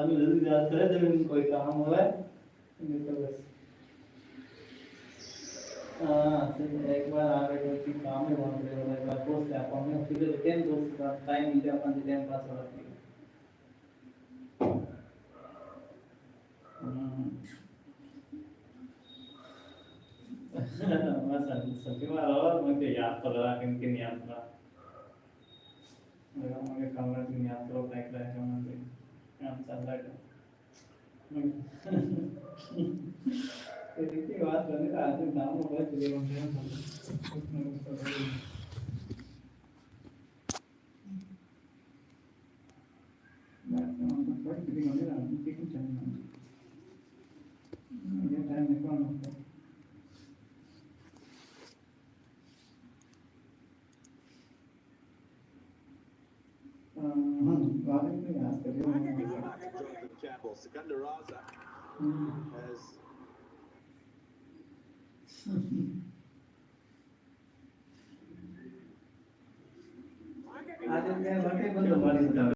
कोई जल्दी जाता है जब इनको कोई काम हुआ है तो बस एक बार आ गए तो काम है बहुत बड़े एक बार दोस्त है अपन में फिर टाइम दोस्त का टाइम मिलते अपन टाइम पास हो रहा है बस सभी बार और मुझे याद कर रहा किन याद रहा मुझे कमरा की याद करो पैक रहेगा मुझे काम चल रहा है देखिए बात करने का आदमी नाम बहुत चले होते हैं Sikandar Raza has आज मैं बंदे बंद मारी